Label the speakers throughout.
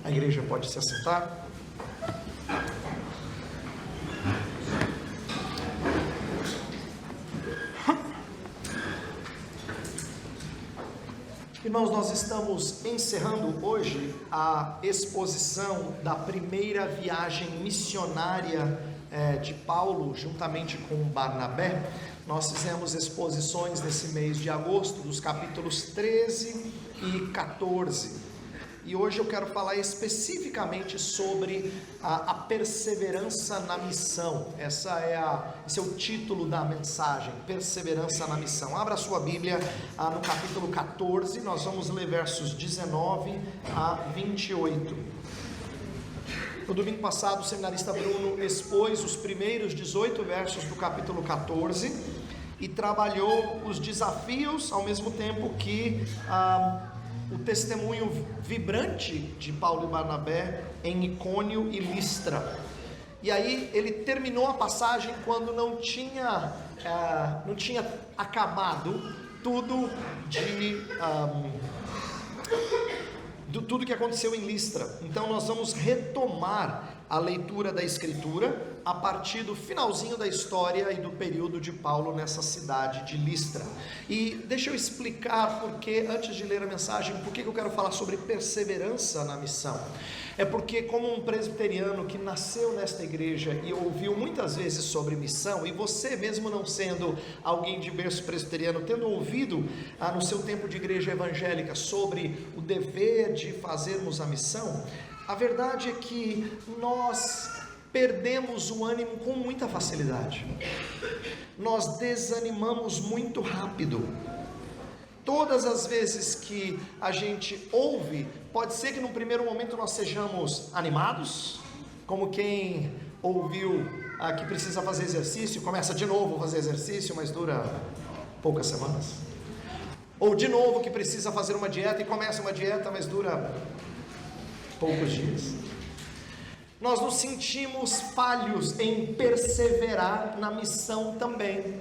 Speaker 1: A igreja pode se assentar. Irmãos, nós estamos encerrando hoje a exposição da primeira viagem missionária de Paulo, juntamente com Barnabé. Nós fizemos exposições nesse mês de agosto, dos capítulos 13 e 14. E hoje eu quero falar especificamente sobre a perseverança na missão. Esse é o título da mensagem, perseverança na missão. Abra a sua Bíblia no capítulo 14, nós vamos ler versos 19 a 28. No domingo passado, o seminarista Bruno expôs os primeiros 18 versos do capítulo 14 e trabalhou os desafios, ao mesmo tempo que o testemunho vibrante de Paulo e Barnabé em Icônio e Listra. E aí ele terminou a passagem quando não tinha acabado tudo tudo que aconteceu em Listra. Então nós vamos retomar a leitura da Escritura a partir do finalzinho da história e do período de Paulo nessa cidade de Listra. E deixa eu explicar porque, antes de ler a mensagem, por que eu quero falar sobre perseverança na missão. É porque, como um presbiteriano que nasceu nesta igreja e ouviu muitas vezes sobre missão, e você mesmo não sendo alguém de berço presbiteriano, tendo ouvido no seu tempo de igreja evangélica sobre o dever de fazermos a missão, a verdade é que nós perdemos o ânimo com muita facilidade, nós desanimamos muito rápido. Todas as vezes que a gente ouve, pode ser que no primeiro momento nós sejamos animados, como quem ouviu que precisa fazer exercício, começa de novo a fazer exercício, mas dura poucas semanas. Ou de novo que precisa fazer uma dieta e começa uma dieta, mas dura poucos dias. Nós nos sentimos falhos em perseverar na missão também.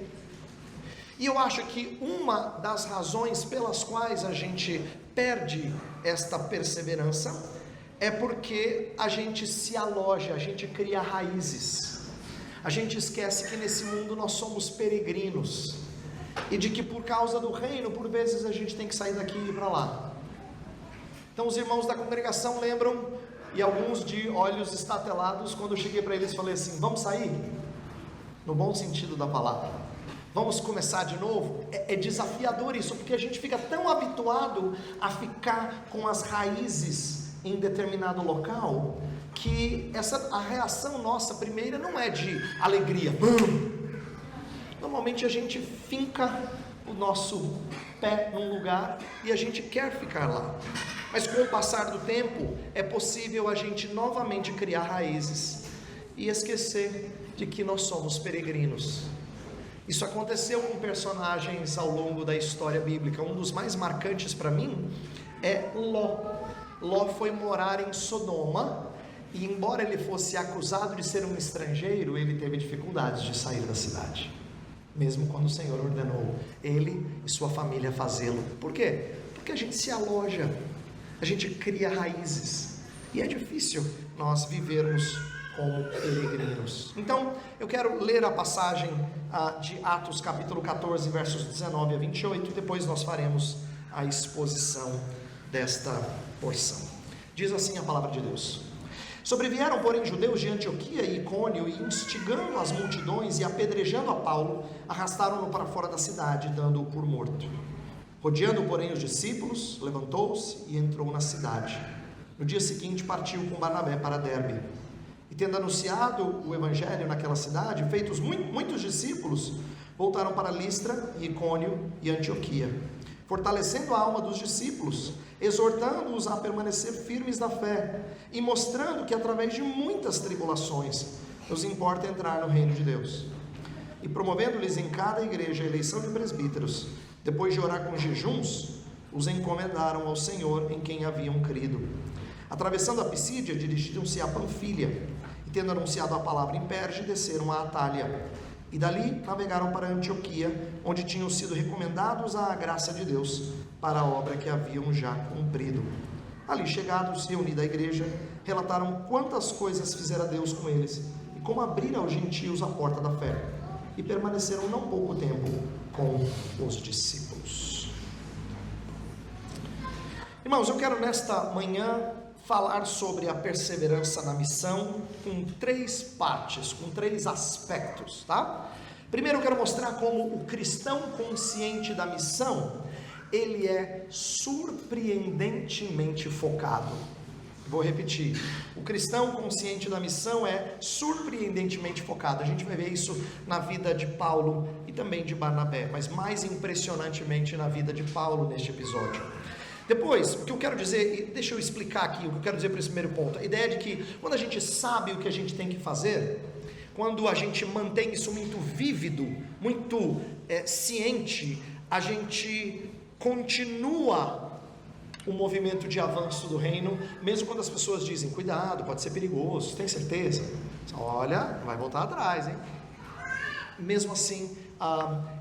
Speaker 1: E eu acho que uma das razões pelas quais a gente perde esta perseverança é porque a gente se aloja, a gente cria raízes. A gente esquece que nesse mundo nós somos peregrinos e de que por causa do reino, por vezes a gente tem que sair daqui e ir para lá. Então os irmãos da congregação lembram, e alguns de olhos estatelados, quando eu cheguei para eles e falei assim: vamos sair? No bom sentido da palavra. Vamos começar de novo? É desafiador isso, porque a gente fica tão habituado a ficar com as raízes em determinado local, que a reação nossa primeira não é de alegria. Normalmente a gente finca o nosso pé num lugar e a gente quer ficar lá. Mas com o passar do tempo, é possível a gente novamente criar raízes e esquecer de que nós somos peregrinos. Isso aconteceu com personagens ao longo da história bíblica. Um dos mais marcantes para mim é Ló. Ló foi morar em Sodoma e, embora ele fosse acusado de ser um estrangeiro, ele teve dificuldades de sair da cidade, mesmo quando o Senhor ordenou ele e sua família fazê-lo. Por quê? Porque a gente se aloja, a gente cria raízes, e é difícil nós vivermos como peregrinos. Então, eu quero ler a passagem de Atos capítulo 14, versos 19 a 28, e depois nós faremos a exposição desta porção. Diz assim a palavra de Deus: Sobrevieram, porém, judeus de Antioquia e Icônio, e instigando as multidões e apedrejando a Paulo, arrastaram-no para fora da cidade, dando-o por morto. Rodeando, porém, os discípulos, levantou-se e entrou na cidade. No dia seguinte partiu com Barnabé para Derbe. E tendo anunciado o evangelho naquela cidade, feitos muitos discípulos, voltaram para Listra, e Icônio e Antioquia, fortalecendo a alma dos discípulos, exortando-os a permanecer firmes na fé, e mostrando que através de muitas tribulações nos importa entrar no reino de Deus. E promovendo-lhes em cada igreja a eleição de presbíteros, depois de orar com jejuns, os encomendaram ao Senhor em quem haviam crido. Atravessando a Pisídia, dirigiram-se a Panfilha, e tendo anunciado a palavra em Perge, desceram a Atália, e dali navegaram para Antioquia, onde tinham sido recomendados à graça de Deus, para a obra que haviam já cumprido. Ali chegados, reunida a igreja, relataram quantas coisas fizera Deus com eles e como abrira aos gentios a porta da fé, e permaneceram não pouco tempo com os discípulos. Irmãos, eu quero nesta manhã falar sobre a perseverança na missão com 3 partes, com 3 aspectos, tá? Primeiro eu quero mostrar como o cristão consciente da missão, ele é surpreendentemente focado. Vou repetir, o cristão consciente da missão é surpreendentemente focado. A gente vai ver isso na vida de Paulo e também de Barnabé, mas mais impressionantemente na vida de Paulo neste episódio. Depois, o que eu quero dizer, deixa eu explicar aqui o que eu quero dizer para esse primeiro ponto. A ideia de que quando a gente sabe o que a gente tem que fazer, quando a gente mantém isso muito vívido, muito ciente, a gente continua o movimento de avanço do reino, mesmo quando as pessoas dizem, cuidado, pode ser perigoso, tem certeza? Olha, vai voltar atrás, hein? Mesmo assim,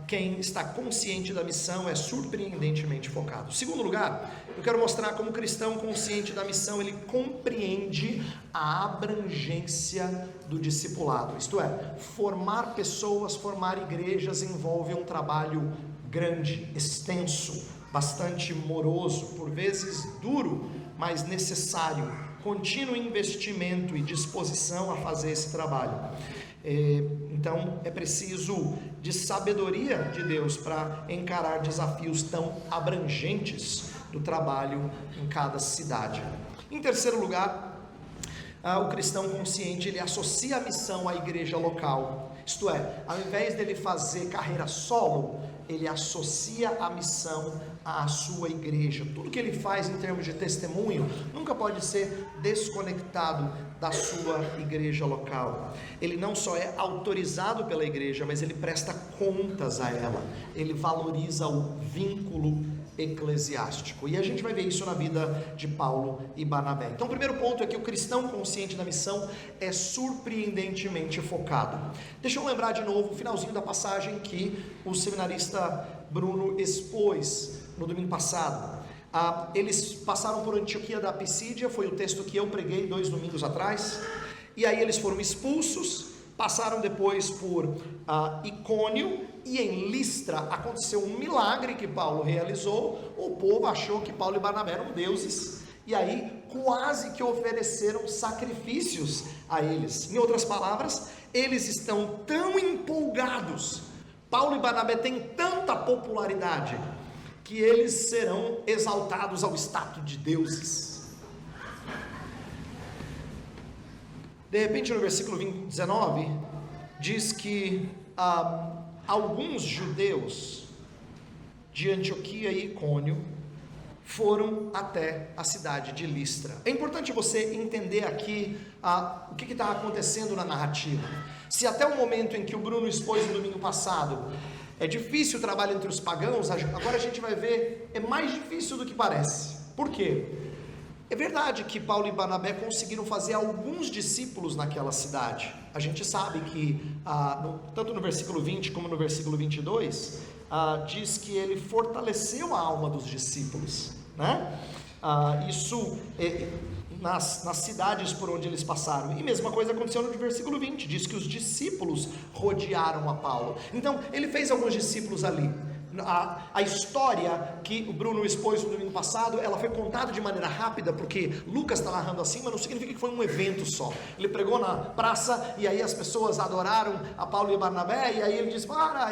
Speaker 1: quem está consciente da missão é surpreendentemente focado. Segundo lugar, eu quero mostrar como o cristão consciente da missão, ele compreende a abrangência do discipulado. Isto é, formar pessoas, formar igrejas envolve um trabalho grande, extenso, bastante moroso, por vezes duro, mas necessário, contínuo investimento e disposição a fazer esse trabalho. Então é preciso de sabedoria de Deus para encarar desafios tão abrangentes do trabalho em cada cidade. Em terceiro lugar, o cristão consciente, ele associa a missão à igreja local. Isto é, ao invés dele fazer carreira solo, ele associa a missão à sua igreja. Tudo que ele faz em termos de testemunho nunca pode ser desconectado da sua igreja local. Ele não só é autorizado pela igreja, mas ele presta contas a ela. Ele valoriza o vínculo eclesiástico. E a gente vai ver isso na vida de Paulo e Barnabé. Então o primeiro ponto é que o cristão consciente da missão é surpreendentemente focado. Deixa eu lembrar de novo o finalzinho da passagem que o seminarista Bruno expôs no domingo passado. Eles passaram por Antioquia da Pisídia, foi o texto que eu preguei 2 domingos atrás, e aí eles foram expulsos, passaram depois por Icônio, e em Listra aconteceu um milagre que Paulo realizou. O povo achou que Paulo e Barnabé eram deuses, e aí quase que ofereceram sacrifícios a eles. Em outras palavras, eles estão tão empolgados, Paulo e Barnabé têm tanta popularidade, que eles serão exaltados ao status de deuses. De repente no versículo 19, diz que alguns judeus de Antioquia e Icônio foram até a cidade de Listra. É importante você entender aqui o que está acontecendo na narrativa. Se até o momento em que o Bruno expôs no domingo passado, é difícil o trabalho entre os pagãos, agora a gente vai ver, é mais difícil do que parece. Por quê? É verdade que Paulo e Barnabé conseguiram fazer alguns discípulos naquela cidade. A gente sabe que, tanto no versículo 20 como no versículo 22, diz que ele fortaleceu a alma dos discípulos, né? Isso nas cidades por onde eles passaram. E mesma coisa aconteceu no versículo 20, diz que os discípulos rodearam a Paulo. Então ele fez alguns discípulos ali. A história que o Bruno expôs no domingo passado, ela foi contada de maneira rápida, porque Lucas está narrando assim, mas não significa que foi um evento só. Ele pregou na praça, e aí as pessoas adoraram a Paulo e Barnabé, e aí ele disse,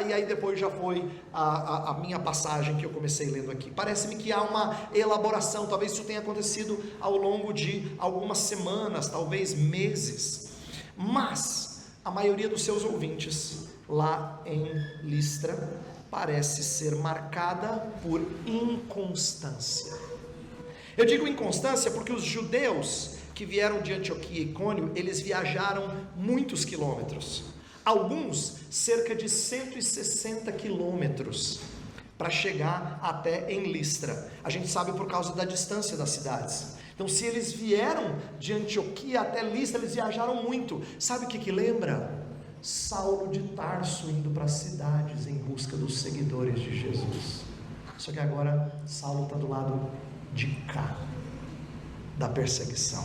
Speaker 1: e aí depois já foi a minha passagem que eu comecei lendo aqui. Parece-me que há uma elaboração, talvez isso tenha acontecido ao longo de algumas semanas, talvez meses, mas a maioria dos seus ouvintes lá em Listra parece ser marcada por inconstância. Eu digo inconstância porque os judeus que vieram de Antioquia e Icônio, eles viajaram muitos quilômetros, alguns cerca de 160 quilômetros, para chegar até em Listra. A gente sabe por causa da distância das cidades. Então, se eles vieram de Antioquia até Listra, eles viajaram muito. Sabe o que lembra? Saulo de Tarso indo para as cidades em busca dos seguidores de Jesus. Só que agora Saulo está do lado de cá. da perseguição.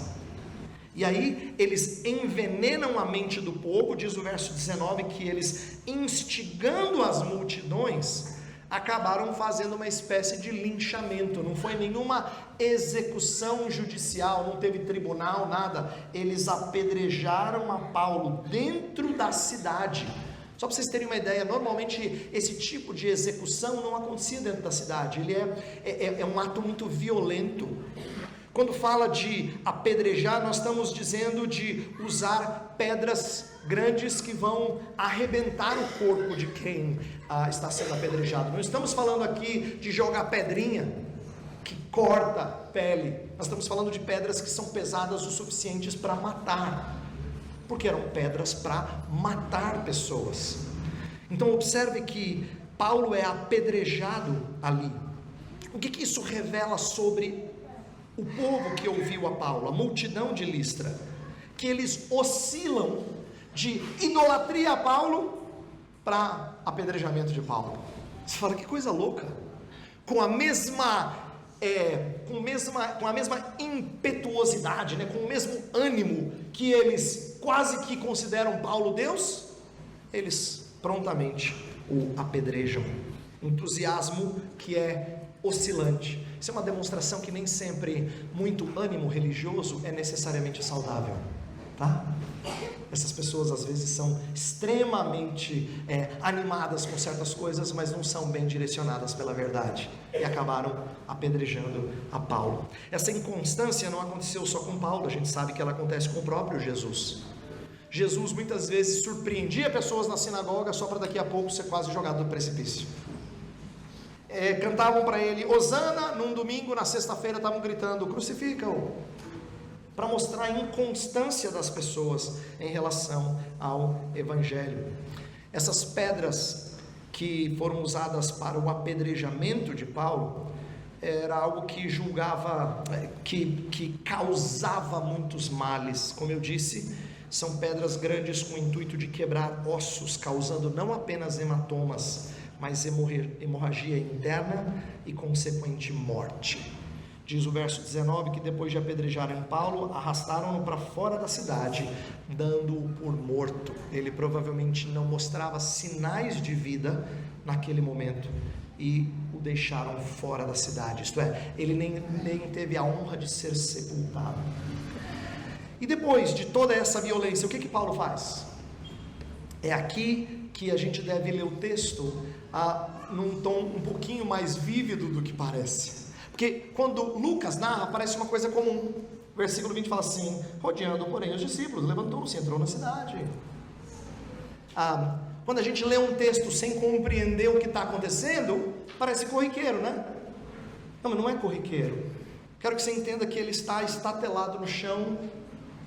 Speaker 1: E aí eles envenenam a mente do povo, diz o verso 19, que eles, instigando as multidões, acabaram fazendo uma espécie de linchamento. Não foi nenhuma execução judicial, não teve tribunal, nada. Eles apedrejaram a Paulo dentro da cidade. Só para vocês terem uma ideia, normalmente esse tipo de execução não acontecia dentro da cidade. Ele é um ato muito violento. Quando fala de apedrejar, nós estamos dizendo de usar pedras grandes que vão arrebentar o corpo de quem está sendo apedrejado. Não estamos falando aqui de jogar pedrinha que corta pele. Nós estamos falando de pedras que são pesadas o suficientes para matar, porque eram pedras para matar pessoas. Então observe que Paulo é apedrejado ali. O que isso revela sobre o povo que ouviu a Paulo, a multidão de Listra? Que eles oscilam de idolatria a Paulo para apedrejamento de Paulo. Você fala, que coisa louca. Com a mesma impetuosidade, né? Com o mesmo ânimo que eles quase que consideram Paulo Deus, eles prontamente o apedrejam. Entusiasmo que é oscilante. Isso é uma demonstração que nem sempre muito ânimo religioso é necessariamente saudável, tá? Essas pessoas às vezes são extremamente animadas com certas coisas, mas não são bem direcionadas pela verdade, e acabaram apedrejando a Paulo. Essa inconstância não aconteceu só com Paulo, a gente sabe que ela acontece com o próprio Jesus. Jesus muitas vezes surpreendia pessoas na sinagoga só para daqui a pouco ser quase jogado do precipício. Cantavam para ele Hosana num domingo, na sexta-feira estavam gritando crucifica-o, para mostrar a inconstância das pessoas em relação ao evangelho. Essas pedras que foram usadas para o apedrejamento de Paulo era algo que julgava, que causava muitos males. Como eu disse, são pedras grandes com o intuito de quebrar ossos, causando não apenas hematomas, mas hemorragia interna e consequente morte. Diz o verso 19 que depois de apedrejarem Paulo, arrastaram-no para fora da cidade, dando-o por morto. Ele provavelmente não mostrava sinais de vida naquele momento e o deixaram fora da cidade, isto é, ele nem teve a honra de ser sepultado. E depois de toda essa violência, o que Paulo faz? É aqui que a gente deve ler o texto num tom um pouquinho mais vívido do que parece, porque quando Lucas narra, parece uma coisa comum. O versículo 20 fala assim: rodeando porém os discípulos, levantou-se e entrou na cidade. Quando a gente lê um texto sem compreender o que está acontecendo, parece corriqueiro, né? Não, mas não é corriqueiro. Quero que você entenda que ele está estatelado no chão,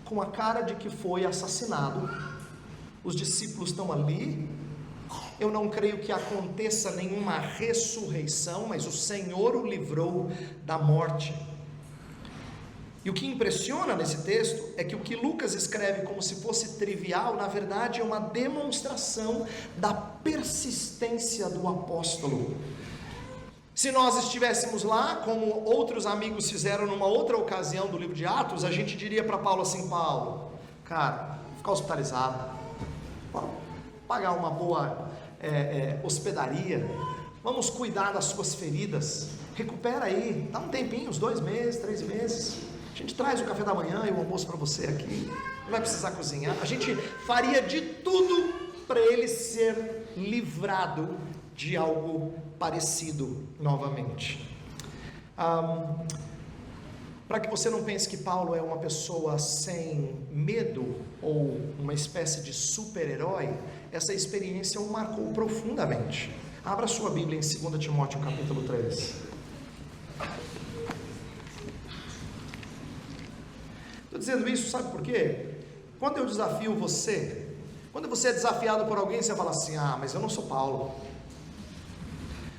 Speaker 1: com a cara de que foi assassinado. Os discípulos estão ali. Eu não creio que aconteça nenhuma ressurreição, mas o Senhor o livrou da morte. E o que impressiona nesse texto é que o que Lucas escreve como se fosse trivial, na verdade é uma demonstração da persistência do apóstolo. Se nós estivéssemos lá, como outros amigos fizeram numa outra ocasião do livro de Atos, a gente diria para Paulo assim: Paulo, cara, ficar hospitalizado, pagar uma boa hospedaria, vamos cuidar das suas feridas, recupera aí, dá um tempinho, uns 2 meses, 3 meses, a gente traz o café da manhã e o almoço para você aqui, não vai precisar cozinhar. A gente faria de tudo para ele ser livrado de algo parecido novamente. Para que você não pense que Paulo é uma pessoa sem medo ou uma espécie de super-herói, essa experiência o marcou profundamente. Abra sua Bíblia em 2 Timóteo capítulo 3. Estou dizendo isso, sabe por quê? Quando eu desafio você, quando você é desafiado por alguém, você fala assim: mas eu não sou Paulo.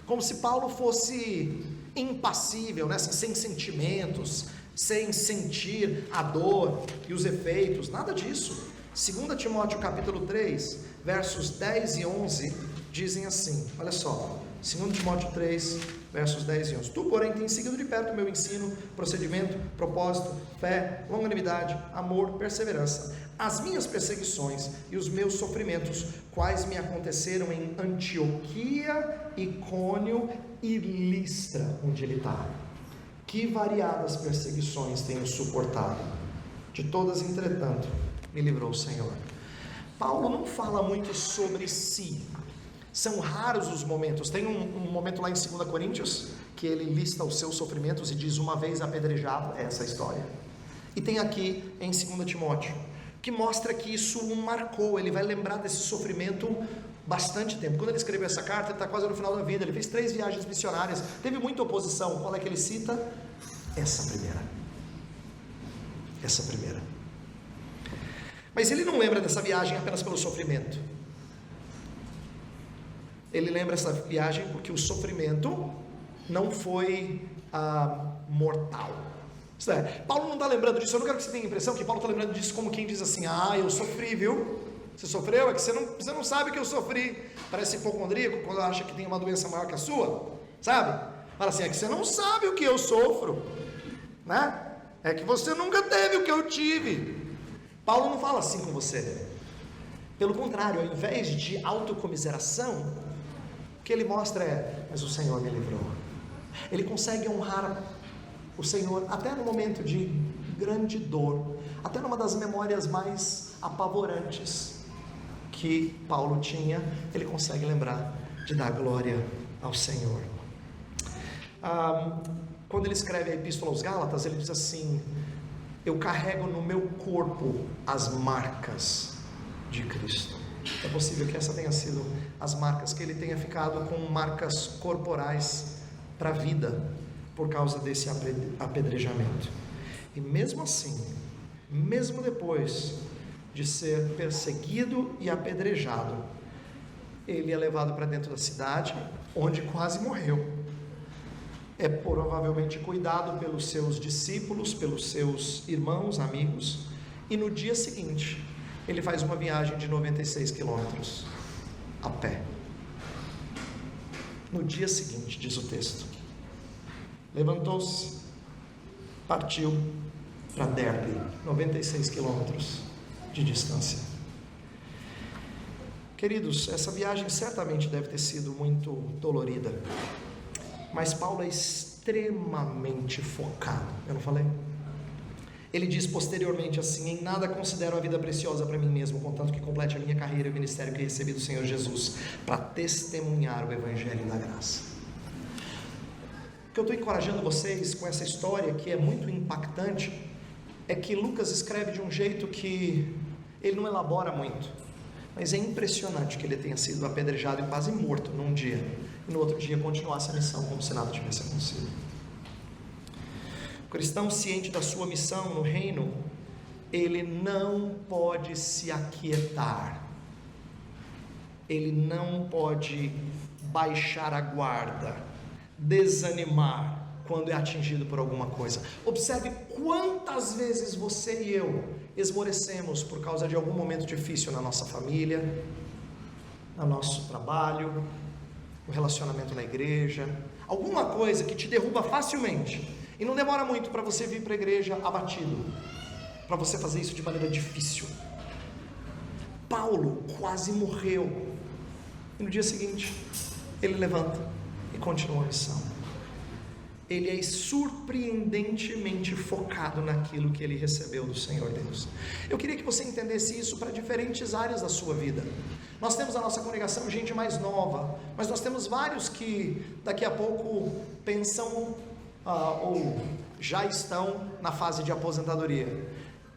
Speaker 1: Como se Paulo fosse impassível, né? Sem sentimentos, sem sentir a dor e os efeitos, nada disso. 2 Timóteo capítulo 3, versos 10 e 11, dizem assim, olha só, 2 Timóteo 3, versos 10 e 11. Tu, porém, tens seguido de perto o meu ensino, procedimento, propósito, fé, longanimidade, amor, perseverança, as minhas perseguições e os meus sofrimentos, quais me aconteceram em Antioquia, Icônio e Listra, onde ele está. Que variadas perseguições tenho suportado, de todas, entretanto, me livrou o Senhor. Paulo não fala muito sobre si. São raros os momentos. Tem um momento lá em 2 Coríntios, que ele lista os seus sofrimentos e diz: uma vez apedrejado, essa história. E tem aqui em 2 Timóteo, que mostra que isso o marcou. Ele vai lembrar desse sofrimento bastante tempo. Quando ele escreveu essa carta, ele está quase no final da vida. Ele fez 3 viagens missionárias, teve muita oposição. Qual é que ele cita? Essa primeira. Mas ele não lembra dessa viagem apenas pelo sofrimento. Ele lembra essa viagem porque o sofrimento não foi mortal. Isso é, Paulo não está lembrando disso. Eu não quero que você tenha a impressão que Paulo está lembrando disso como quem diz assim: eu sofri, viu? Você sofreu? É que você não sabe que eu sofri. Parece hipocondríaco quando acha que tem uma doença maior que a sua, sabe? Fala assim: é que você não sabe o que eu sofro, né? É que você nunca teve o que eu tive. Paulo não fala assim com você. Pelo contrário, ao invés de autocomiseração, o que ele mostra é: mas o Senhor me livrou. Ele consegue honrar o Senhor até no momento de grande dor, até numa das memórias mais apavorantes que Paulo tinha, ele consegue lembrar de dar glória ao Senhor. Quando ele escreve a Epístola aos Gálatas, ele diz assim: eu carrego no meu corpo as marcas de Cristo. É possível que essa tenha sido as marcas, que ele tenha ficado com marcas corporais para a vida, por causa desse apedrejamento. E mesmo assim, mesmo depois de ser perseguido e apedrejado, ele é levado para dentro da cidade, onde quase morreu. É provavelmente cuidado pelos seus discípulos, pelos seus irmãos, amigos, e no dia seguinte ele faz uma viagem de 96 quilômetros a pé. No dia seguinte, diz o texto, levantou-se, partiu para Derbe, 96 quilômetros de distância. Queridos, essa viagem certamente deve ter sido muito dolorida, mas Paulo é extremamente focado. Eu não falei? Ele diz posteriormente assim: em nada considero a vida preciosa para mim mesmo, contanto que complete a minha carreira e o ministério que recebi do Senhor Jesus, para testemunhar o Evangelho da graça. O que eu estou encorajando vocês com essa história, que é muito impactante, é que Lucas escreve de um jeito que ele não elabora muito, mas é impressionante que ele tenha sido apedrejado e quase morto num dia, e no outro dia continuasse a missão como se nada tivesse acontecido. O cristão, ciente da sua missão no reino, ele não pode se aquietar, ele não pode baixar a guarda, desanimar quando é atingido por alguma coisa. Observe quantas vezes você e eu esmorecemos por causa de algum momento difícil na nossa família, no nosso trabalho, no relacionamento na igreja, alguma coisa que te derruba facilmente, e não demora muito para você vir para a igreja abatido, para você fazer isso de maneira difícil. Paulo quase morreu, e no dia seguinte ele levanta e continua a missão. Ele é surpreendentemente focado naquilo que ele recebeu do Senhor Deus. Eu queria que você entendesse isso para diferentes áreas da sua vida. Nós temos a nossa congregação gente mais nova, mas nós temos vários que daqui a pouco pensam ou já estão na fase de aposentadoria.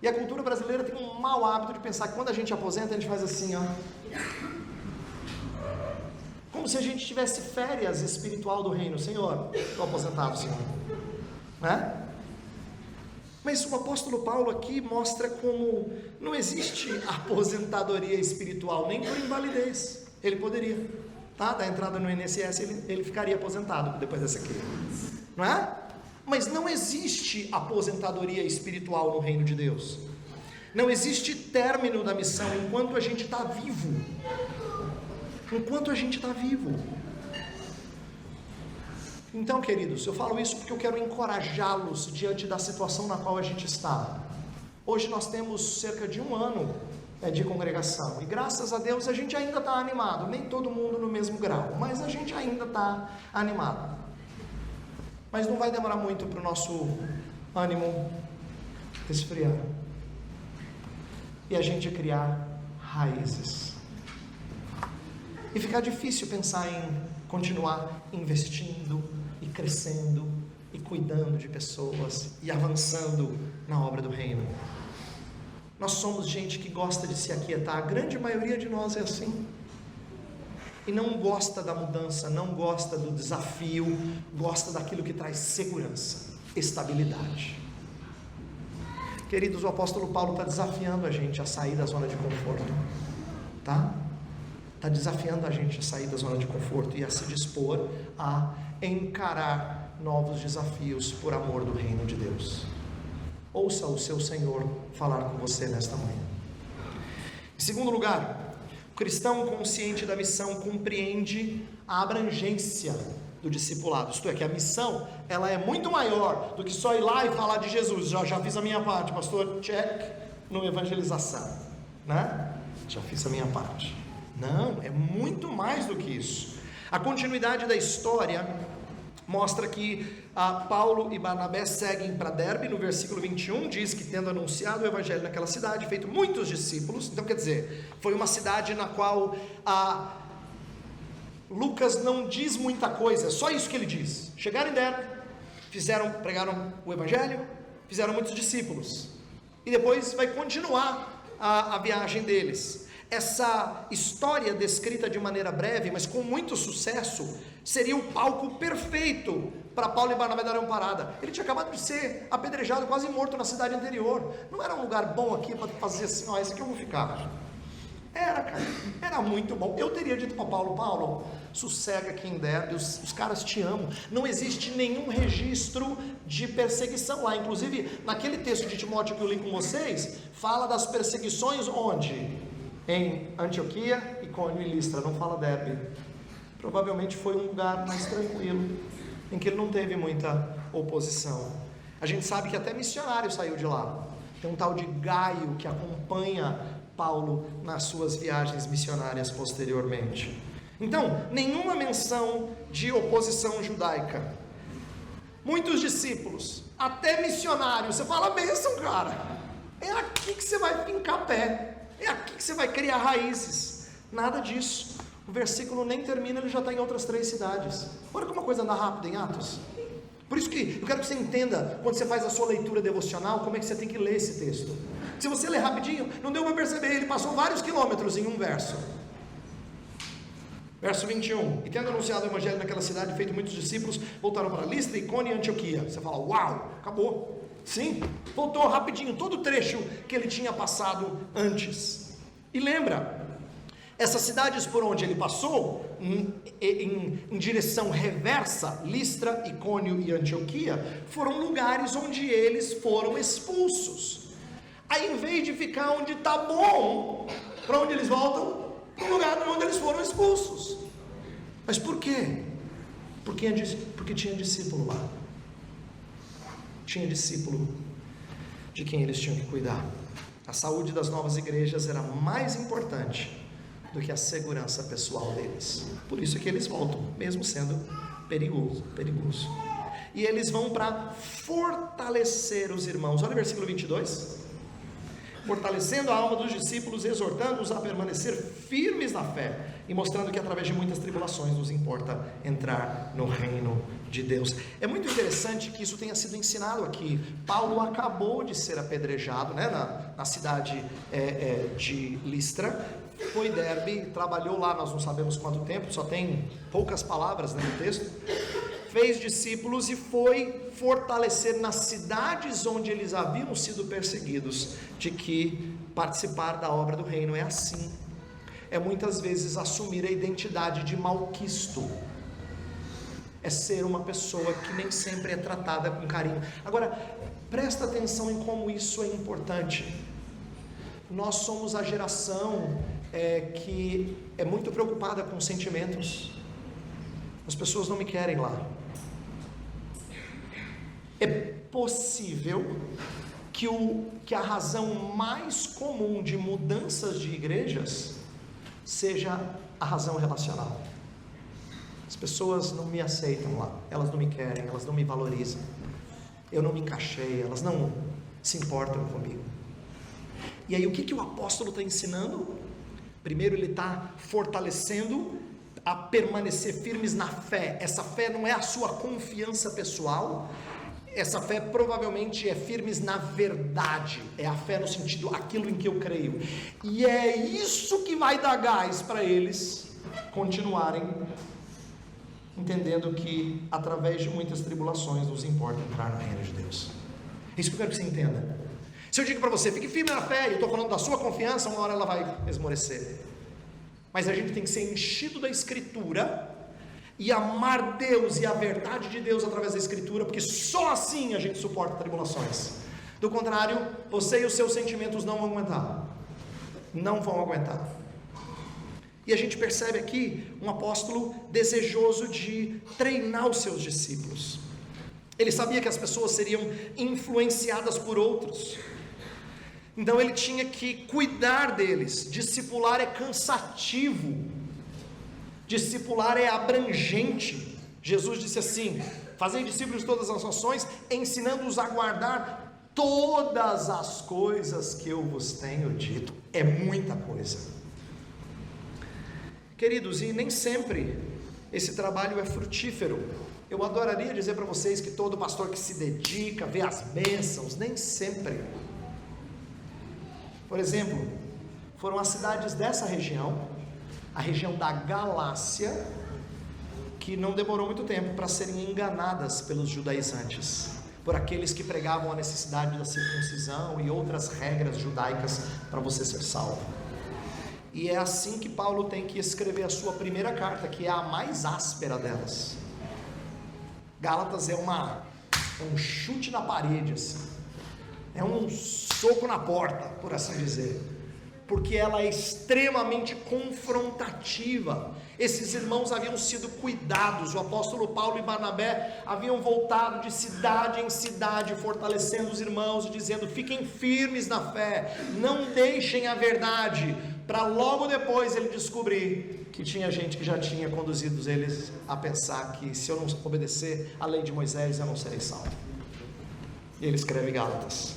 Speaker 1: E a cultura brasileira tem um mau hábito de pensar que quando a gente aposenta, a gente faz assim, como se a gente tivesse férias espiritual do reino. Senhor, estou aposentado, Senhor, né? Mas o apóstolo Paulo aqui mostra como não existe aposentadoria espiritual, nem por invalidez. Ele poderia, dar entrada no INSS, ele ficaria aposentado depois dessa aqui, não é? Mas não existe aposentadoria espiritual no reino de Deus. Não existe término da missão enquanto a gente está vivo. enquanto a gente está vivo. Então, queridos, eu falo isso porque eu quero encorajá-los diante da situação na qual a gente está. Hoje nós temos cerca de 1 ano de congregação, e graças a Deus a gente ainda está animado, nem todo mundo no mesmo grau, mas a gente ainda está animado. Mas não vai demorar muito para o nosso ânimo esfriar e a gente criar raízes, e ficar difícil pensar em continuar investindo e crescendo e cuidando de pessoas e avançando na obra do reino. Nós somos gente que gosta de se aquietar, a grande maioria de nós é assim, e não gosta da mudança, não gosta do desafio, gosta daquilo que traz segurança, estabilidade. Queridos, o apóstolo Paulo está desafiando a gente a sair da zona de conforto, tá? Está desafiando a gente a sair da zona de conforto e a se dispor a encarar novos desafios por amor do reino de Deus. Ouça o seu Senhor falar com você nesta manhã. Em segundo lugar, o cristão consciente da missão compreende a abrangência do discipulado, isto é, que a missão ela é muito maior do que só ir lá e falar de Jesus. Já fiz a minha parte, pastor, check no evangelização, né? Já fiz a minha parte. Não, é muito mais do que isso. A continuidade da história mostra que Paulo e Barnabé seguem para Derbe. No versículo 21 diz que, tendo anunciado o evangelho naquela cidade, feito muitos discípulos. Então quer dizer, foi uma cidade na qual Lucas não diz muita coisa, só isso que ele diz. Chegaram em Derbe, pregaram o evangelho, fizeram muitos discípulos, e depois vai continuar a viagem deles. Essa história descrita de maneira breve, mas com muito sucesso, seria o palco perfeito para Paulo e Barnabé darem uma parada. Ele tinha acabado de ser apedrejado, quase morto na cidade anterior. Não era um lugar bom aqui para fazer assim, ó, esse aqui eu vou ficar. Era, cara, era muito bom. Eu teria dito para Paulo, sossega aqui em Derbe, os caras te amam. Não existe nenhum registro de perseguição lá. Inclusive, naquele texto de Timóteo que eu li com vocês, fala das perseguições onde? Em Antioquia, Icônio e Listra, não fala Derbe. Provavelmente foi um lugar mais tranquilo, em que ele não teve muita oposição. A gente sabe que até missionário saiu de lá. Tem um tal de Gaio que acompanha Paulo nas suas viagens missionárias posteriormente. Então, nenhuma menção de oposição judaica. Muitos discípulos, até missionários. Você fala, bênção, cara. É aqui que você vai fincar pé. É aqui que você vai criar raízes. Nada disso. O versículo nem termina, ele já está em outras 3 cidades. Olha como a coisa anda rápido em Atos. Por isso que eu quero que você entenda, quando você faz a sua leitura devocional, como é que você tem que ler esse texto. Se você ler rapidinho, não deu para perceber, ele passou vários quilômetros em um verso. Verso 21, e tendo anunciado o evangelho naquela cidade, feito muitos discípulos, voltaram para Listra, Icônio e Antioquia. Você fala, uau, acabou. Sim, voltou rapidinho, todo o trecho que ele tinha passado antes. E lembra, essas cidades por onde ele passou, em direção reversa, Listra, Icônio e Antioquia, foram lugares onde eles foram expulsos. Aí, em vez de ficar onde está bom, para onde eles voltam? Para o lugar onde eles foram expulsos. Mas por quê? Porque tinha discípulo lá. Tinha discípulo de quem eles tinham que cuidar. A saúde das novas igrejas era mais importante do que a segurança pessoal deles. Por isso que eles voltam, mesmo sendo perigoso. E eles vão para fortalecer os irmãos. Olha o versículo 22. Fortalecendo a alma dos discípulos, exortando-os a permanecer firmes na fé, e mostrando que através de muitas tribulações nos importa entrar no reino de Deus. É muito interessante que isso tenha sido ensinado aqui. Paulo acabou de ser apedrejado, né, na cidade de Listra, foi Derbe, trabalhou lá, nós não sabemos quanto tempo, só tem poucas palavras, né, no texto. Fez discípulos e foi fortalecer nas cidades onde eles haviam sido perseguidos, de que participar da obra do reino é assim, é muitas vezes assumir a identidade de malquisto, é ser uma pessoa que nem sempre é tratada com carinho. Agora, presta atenção em como isso é importante. Nós somos a geração que é muito preocupada com sentimentos. As pessoas não me querem lá. É possível que a razão mais comum de mudanças de igrejas seja a razão relacional. As pessoas não me aceitam lá, elas não me querem, elas não me valorizam, eu não me encaixei, elas não se importam comigo. E aí o que o apóstolo está ensinando? Primeiro, ele está fortalecendo a permanecer firmes na fé. Essa fé não é a sua confiança pessoal, essa fé provavelmente é firmes na verdade, é a fé no sentido aquilo em que eu creio, e é isso que vai dar gás para eles continuarem entendendo que através de muitas tribulações nos importa entrar no reino de Deus. É isso que eu quero que você entenda. Se eu digo para você, fique firme na fé, e eu estou falando da sua confiança, uma hora ela vai esmorecer. Mas a gente tem que ser enchido da Escritura e amar Deus e a verdade de Deus através da Escritura, porque só assim a gente suporta tribulações. Do contrário, você e os seus sentimentos não vão aguentar. Não vão aguentar. E a gente percebe aqui um apóstolo desejoso de treinar os seus discípulos. Ele sabia que as pessoas seriam influenciadas por outros, então ele tinha que cuidar deles. Discipular é cansativo, discipular é abrangente. Jesus disse assim: fazei discípulos de todas as nações, ensinando-os a guardar todas as coisas que eu vos tenho dito. É muita coisa, queridos, e nem sempre esse trabalho é frutífero. Eu adoraria dizer para vocês que todo pastor que se dedica, vê as bênçãos, nem sempre. Por exemplo, foram as cidades dessa região, a região da Galácia, que não demorou muito tempo para serem enganadas pelos judaizantes, por aqueles que pregavam a necessidade da circuncisão e outras regras judaicas para você ser salvo. E é assim que Paulo tem que escrever a sua primeira carta, que é a mais áspera delas. Gálatas é um chute na parede, assim. É um soco na porta, por assim dizer, porque ela é extremamente confrontativa. Esses irmãos haviam sido cuidados, o apóstolo Paulo e Barnabé haviam voltado de cidade em cidade, fortalecendo os irmãos e dizendo: fiquem firmes na fé, não deixem a verdade, para logo depois ele descobrir que tinha gente que já tinha conduzido eles a pensar que se eu não obedecer a lei de Moisés eu não serei salvo. E ele escreve Gálatas.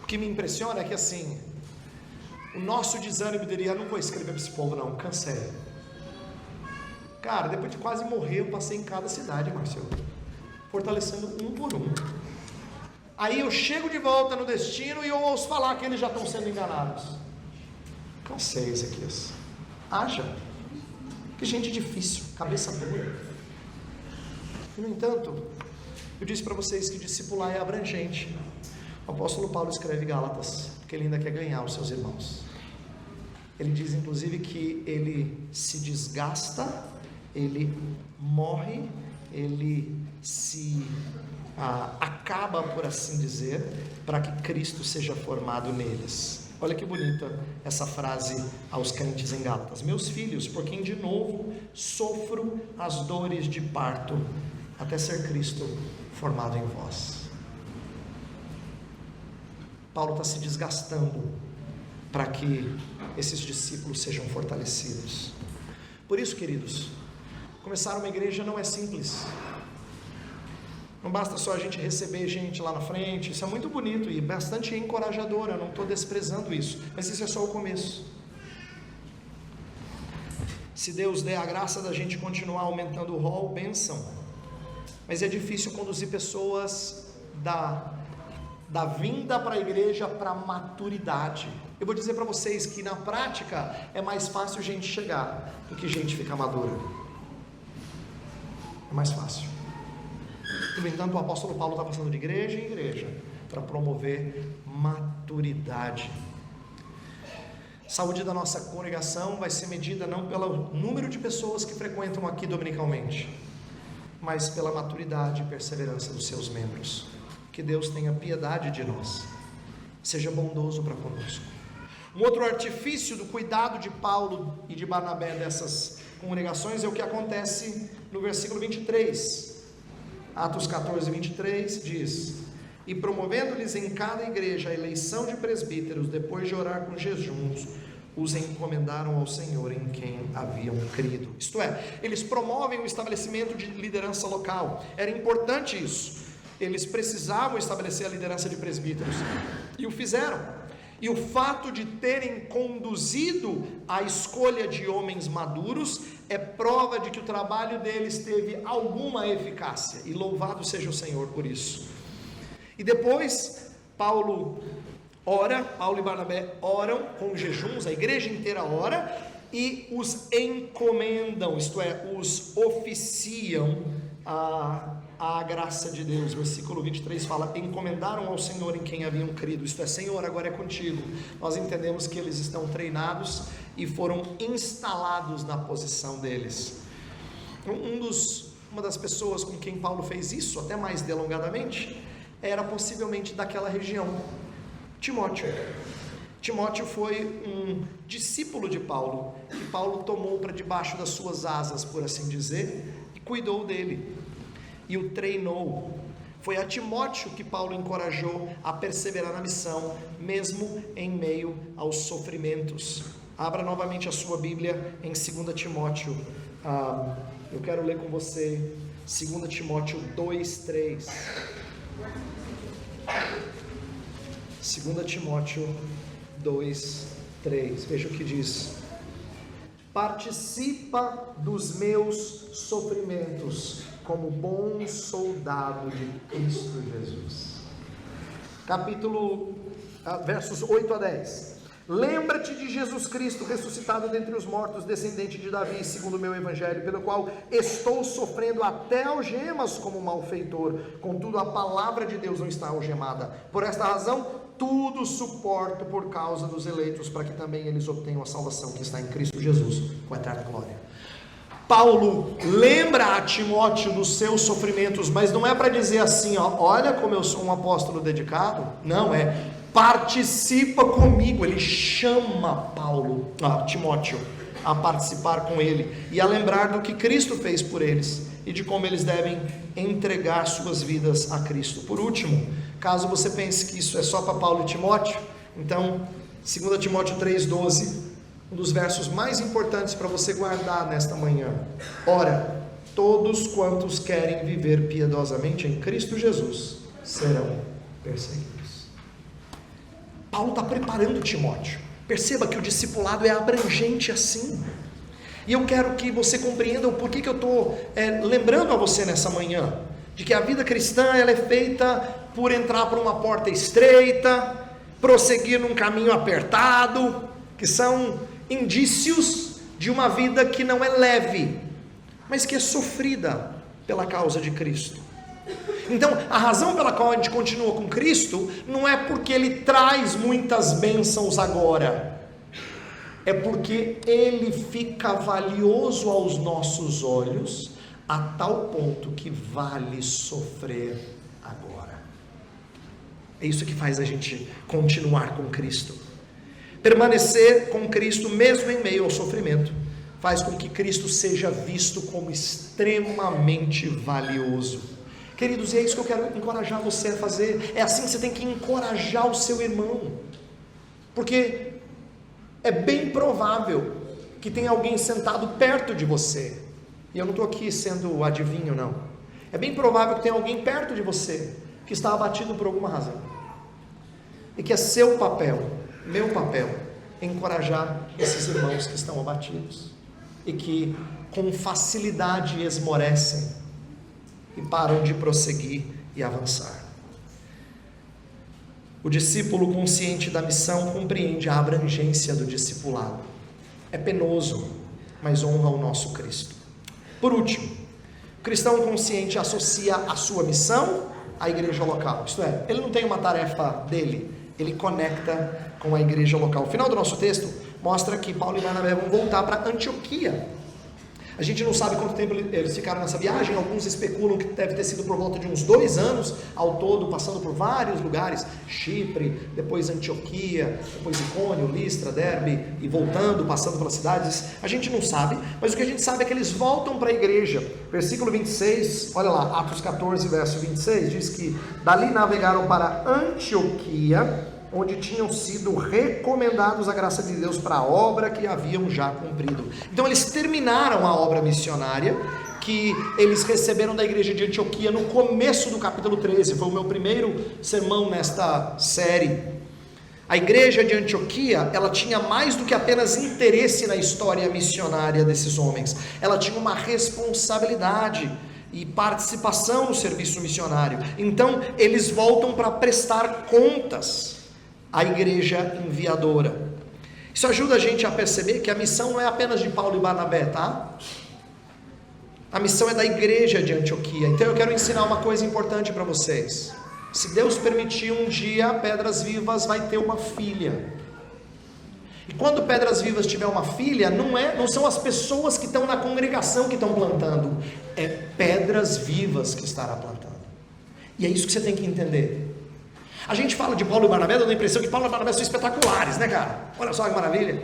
Speaker 1: O que me impressiona é que assim, o nosso desânimo diria: não vou escrever para esse povo não, cansei. Cara, depois de quase morrer, eu passei em cada cidade, Marcelo, fortalecendo um por um. Aí eu chego de volta no destino e eu ouço falar que eles já estão sendo enganados. Cansei, Ezequias. Haja. Que gente difícil, cabeça dura. E no entanto, eu disse para vocês que discipular é abrangente. O apóstolo Paulo escreve Gálatas, porque ele ainda quer ganhar os seus irmãos. Ele diz inclusive que ele se desgasta, ele morre, ele se acaba, por assim dizer, para que Cristo seja formado neles. Olha que bonita essa frase aos crentes em Gálatas: meus filhos, por quem de novo sofro as dores de parto, até ser Cristo formado em vós. Paulo está se desgastando para que esses discípulos sejam fortalecidos. Por isso, queridos, começar uma igreja não é simples. Não basta só a gente receber gente lá na frente. Isso é muito bonito e bastante encorajador, eu não estou desprezando isso, mas isso é só o começo. Se Deus der a graça da gente continuar aumentando o rol, bênção. Mas é difícil conduzir pessoas da vinda para a igreja para a maturidade. Eu vou dizer para vocês que na prática é mais fácil gente chegar do que gente ficar madura. É mais fácil. No entanto, o apóstolo Paulo está passando de igreja em igreja para promover maturidade. Saúde da nossa congregação vai ser medida não pelo número de pessoas que frequentam aqui dominicalmente, mas pela maturidade e perseverança dos seus membros. Que Deus tenha piedade de nós, seja bondoso para conosco. Um outro artifício do cuidado de Paulo e de Barnabé dessas congregações é o que acontece no versículo 23. Atos 14, 23 diz: e promovendo-lhes em cada igreja a eleição de presbíteros, depois de orar com jejuns, os encomendaram ao Senhor em quem haviam crido. Isto é, eles promovem o estabelecimento de liderança local. Era importante isso. Eles precisavam estabelecer a liderança de presbíteros, e o fizeram. E o fato de terem conduzido a escolha de homens maduros é prova de que o trabalho deles teve alguma eficácia, e louvado seja o Senhor por isso. E depois Paulo e Barnabé oram com jejuns, a igreja inteira ora, e os encomendam, isto é, os oficiam a graça de Deus. Versículo 23 fala: encomendaram ao Senhor em quem haviam crido, isto é, Senhor, agora é contigo. Nós entendemos que eles estão treinados e foram instalados na posição deles. Uma das pessoas com quem Paulo fez isso, até mais delongadamente, era possivelmente daquela região, Timóteo. Timóteo foi um discípulo de Paulo, que Paulo tomou para debaixo das suas asas, por assim dizer, e cuidou dele, e o treinou. Foi a Timóteo que Paulo encorajou a perseverar na missão, mesmo em meio aos sofrimentos. Abra novamente a sua Bíblia em 2 Timóteo, eu quero ler com você 2 Timóteo 2:3. 2 Timóteo 2:3, veja o que diz: participa dos meus sofrimentos como bom soldado de Cristo Jesus. Versos 8 a 10. Lembra-te de Jesus Cristo, ressuscitado dentre os mortos, descendente de Davi, segundo o meu evangelho, pelo qual estou sofrendo até algemas como malfeitor, contudo a palavra de Deus não está algemada. Por esta razão, tudo suporto por causa dos eleitos, para que também eles obtenham a salvação que está em Cristo Jesus, com eterna glória. Paulo lembra a Timóteo dos seus sofrimentos, mas não é para dizer assim, olha como eu sou um apóstolo dedicado. Não, participa comigo. Ele chama Timóteo a participar com ele e a lembrar do que Cristo fez por eles e de como eles devem entregar suas vidas a Cristo. Por último, caso você pense que isso é só para Paulo e Timóteo, então 2 Timóteo 3:12, um dos versos mais importantes para você guardar nesta manhã. Ora, todos quantos querem viver piedosamente em Cristo Jesus serão perseguidos. Paulo está preparando Timóteo. Perceba que o discipulado é abrangente assim. E eu quero que você compreenda o porquê que eu estou lembrando a você nessa manhã, de que a vida cristã ela é feita por entrar por uma porta estreita, prosseguir num caminho apertado, que são indícios de uma vida que não é leve, mas que é sofrida pela causa de Cristo. Então, a razão pela qual a gente continua com Cristo não é porque Ele traz muitas bênçãos agora, é porque Ele fica valioso aos nossos olhos, a tal ponto que vale sofrer agora. É isso que faz a gente continuar com Cristo. Permanecer com Cristo mesmo em meio ao sofrimento faz com que Cristo seja visto como extremamente valioso. Queridos, e é isso que eu quero encorajar você a fazer. É assim que você tem que encorajar o seu irmão, porque é bem provável que tenha alguém sentado perto de você, e eu não estou aqui sendo adivinho não, é bem provável que tenha alguém perto de você que está abatido por alguma razão, e que é seu papel, meu papel, encorajar esses irmãos que estão abatidos, e que com facilidade esmorecem, e param de prosseguir e avançar. O discípulo consciente da missão compreende a abrangência do discipulado. É penoso, mas honra o nosso Cristo. Por último, o cristão consciente associa a sua missão à igreja local. Isto é, ele não tem uma tarefa dele, ele conecta com a igreja local. O final do nosso texto mostra que Paulo e Barnabé vão voltar para Antioquia. A gente não sabe quanto tempo eles ficaram nessa viagem, alguns especulam que deve ter sido por volta de uns 2 anos ao todo, passando por vários lugares, Chipre, depois Antioquia, depois Icônio, Listra, Derbe, e voltando, passando pelas cidades. A gente não sabe, mas o que a gente sabe é que eles voltam para a igreja. Versículo 26, olha lá, Atos 14, verso 26, diz que dali navegaram para Antioquia, onde tinham sido recomendados a graça de Deus para a obra que haviam já cumprido. Então eles terminaram a obra missionária que eles receberam da igreja de Antioquia no começo do capítulo 13, foi o meu primeiro sermão nesta série. A igreja de Antioquia, ela tinha mais do que apenas interesse na história missionária desses homens, ela tinha uma responsabilidade e participação no serviço missionário. Então eles voltam para prestar contas à igreja enviadora. Isso ajuda a gente a perceber que a missão não é apenas de Paulo e Barnabé, tá? A missão é da igreja de Antioquia. Então eu quero ensinar uma coisa importante para vocês. Se Deus permitir, um dia Pedras Vivas vai ter uma filha. E quando Pedras Vivas tiver uma filha, não são as pessoas que estão na congregação que estão plantando, é Pedras Vivas que estará plantando. E é isso que você tem que entender. A gente fala de Paulo e Barnabé, dando a impressão que Paulo e Barnabé são espetaculares, né, cara? Olha só que maravilha.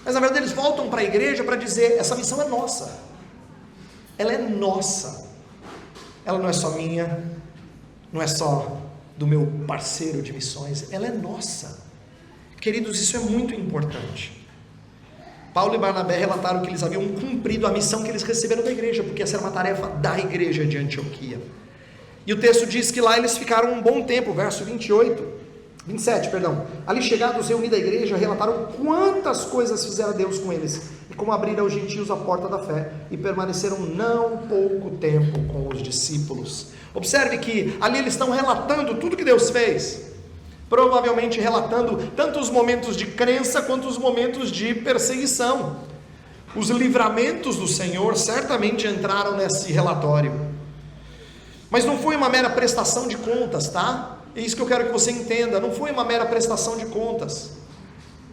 Speaker 1: Mas na verdade eles voltam para a igreja para dizer: essa missão é nossa. Ela é nossa. Ela não é só minha, não é só do meu parceiro de missões, ela é nossa. Queridos, isso é muito importante. Paulo e Barnabé relataram que eles haviam cumprido a missão que eles receberam da igreja, porque essa era uma tarefa da igreja de Antioquia. E o texto diz que lá eles ficaram um bom tempo, verso 27, ali chegados, reunidos à igreja, relataram quantas coisas fizera Deus com eles, e como abriram aos gentios a porta da fé, e permaneceram não pouco tempo com os discípulos. Observe que ali eles estão relatando tudo que Deus fez, provavelmente relatando tanto os momentos de crença, quanto os momentos de perseguição. Os livramentos do Senhor certamente entraram nesse relatório. Mas não foi uma mera prestação de contas, tá? É isso que eu quero que você entenda. Não foi uma mera prestação de contas.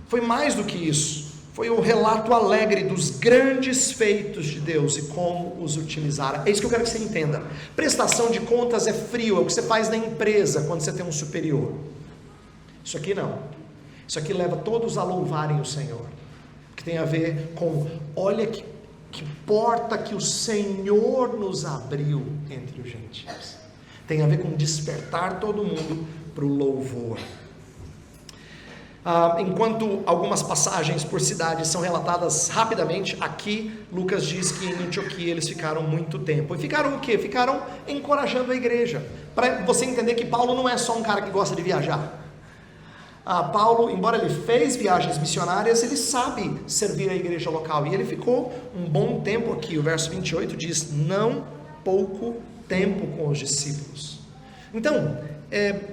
Speaker 1: Foi mais do que isso. Foi um relato alegre dos grandes feitos de Deus e como os utilizaram. É isso que eu quero que você entenda. Prestação de contas é frio, é o que você faz na empresa quando você tem um superior. Isso aqui não. Isso aqui leva todos a louvarem o Senhor. Que tem a ver com, olha que porta que o Senhor nos abriu entre os gentios. Tem a ver com despertar todo mundo para o louvor. Enquanto algumas passagens por cidade são relatadas rapidamente, aqui Lucas diz que em Antioquia eles ficaram muito tempo. E ficaram o quê? Ficaram encorajando a igreja. Para você entender que Paulo não é só um cara que gosta de viajar. Paulo, embora ele fez viagens missionárias, ele sabe servir a igreja local, e ele ficou um bom tempo aqui. O verso 28 diz: não pouco tempo com os discípulos. Então,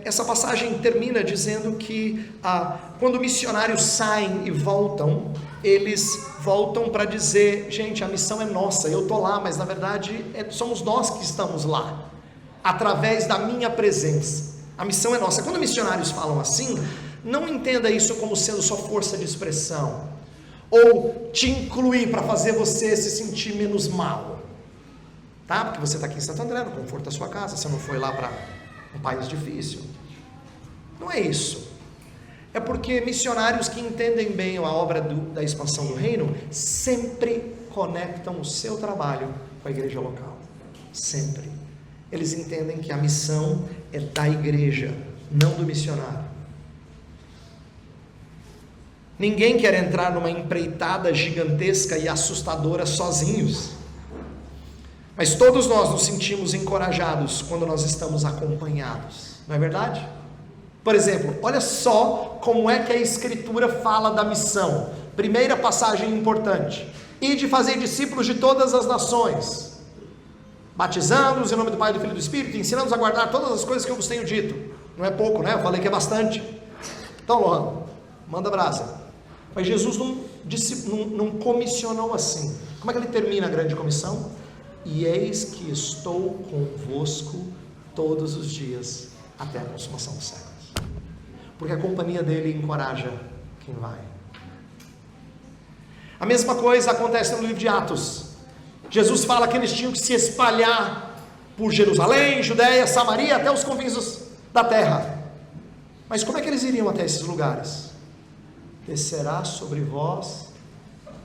Speaker 1: essa passagem termina dizendo que quando missionários saem e voltam, eles voltam para dizer: gente, a missão é nossa, eu estou lá, mas na verdade somos nós que estamos lá, através da minha presença, a missão é nossa. Quando missionários falam assim, não entenda isso como sendo só força de expressão, ou te incluir para fazer você se sentir menos mal, tá? Porque você está aqui em Santo André, no conforto da sua casa, você não foi lá para um país difícil. Não é isso. É porque missionários que entendem bem a obra da expansão do reino sempre conectam o seu trabalho com a igreja local. Sempre. Eles entendem que a missão é da igreja, não do missionário. Ninguém quer entrar numa empreitada gigantesca e assustadora sozinhos. Mas todos nós nos sentimos encorajados quando nós estamos acompanhados. Não é verdade? Por exemplo, olha só como é que a Escritura fala da missão. Primeira passagem importante: ide fazer discípulos de todas as nações, batizando-os em nome do Pai, do Filho e do Espírito, ensinando-os a guardar todas as coisas que eu vos tenho dito. Não é pouco, né? Eu falei que é bastante. Então, Luan, manda brasa. Mas Jesus não comissionou assim. Como é que ele termina a grande comissão? E eis que estou convosco todos os dias, até a consumação dos séculos. Porque a companhia dele encoraja quem vai. A mesma coisa acontece no livro de Atos. Jesus fala que eles tinham que se espalhar por Jerusalém, Judéia, Samaria, até os confins da terra. Mas como é que eles iriam até esses lugares? Descerá sobre vós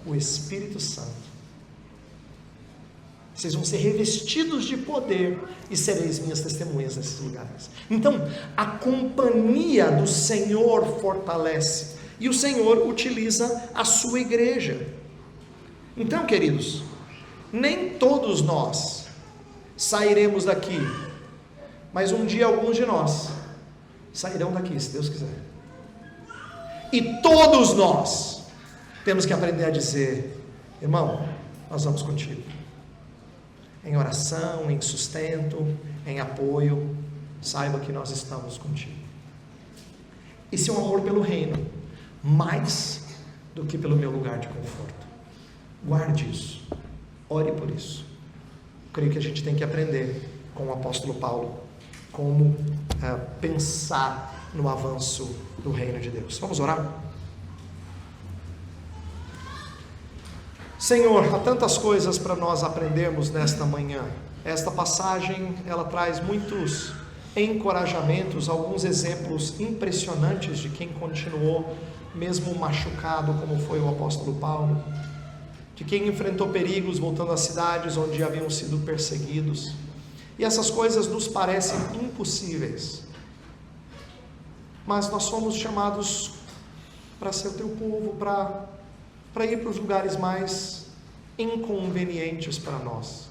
Speaker 1: o Espírito Santo. Vocês vão ser revestidos de poder e sereis minhas testemunhas nesses lugares. Então, a companhia do Senhor fortalece, e o Senhor utiliza a sua igreja. Então, queridos, nem todos nós sairemos daqui, mas um dia alguns de nós sairão daqui, se Deus quiser. E todos nós temos que aprender a dizer: irmão, nós vamos contigo. Em oração, em sustento, em apoio, saiba que nós estamos contigo. Esse é um amor pelo reino, mais do que pelo meu lugar de conforto. Guarde isso, ore por isso. Creio que a gente tem que aprender com o apóstolo Paulo como pensar no avanço do reino de Deus. Vamos orar? Senhor, há tantas coisas para nós aprendermos nesta manhã. Esta passagem, ela traz muitos encorajamentos, alguns exemplos impressionantes de quem continuou, mesmo machucado, como foi o apóstolo Paulo, de quem enfrentou perigos voltando às cidades onde haviam sido perseguidos. E essas coisas nos parecem impossíveis, mas nós somos chamados para ser o teu povo, para ir para os lugares mais inconvenientes para nós,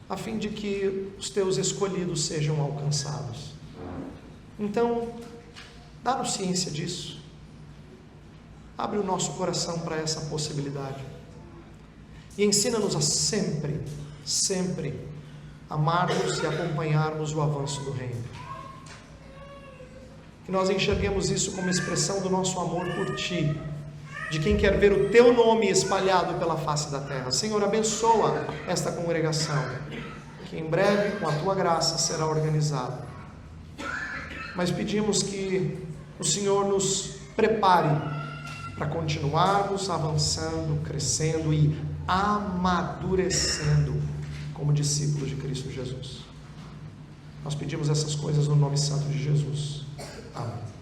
Speaker 1: a fim de que os teus escolhidos sejam alcançados. Então, dá-nos ciência disso, abre o nosso coração para essa possibilidade, e ensina-nos a sempre amarmos e acompanharmos o avanço do reino. Que nós enxerguemos isso como expressão do nosso amor por Ti, de quem quer ver o Teu nome espalhado pela face da terra. Senhor, abençoa esta congregação, que em breve, com a Tua graça, será organizada. Mas pedimos que o Senhor nos prepare para continuarmos avançando, crescendo e amadurecendo como discípulos de Cristo Jesus. Nós pedimos essas coisas no nome santo de Jesus. Amém.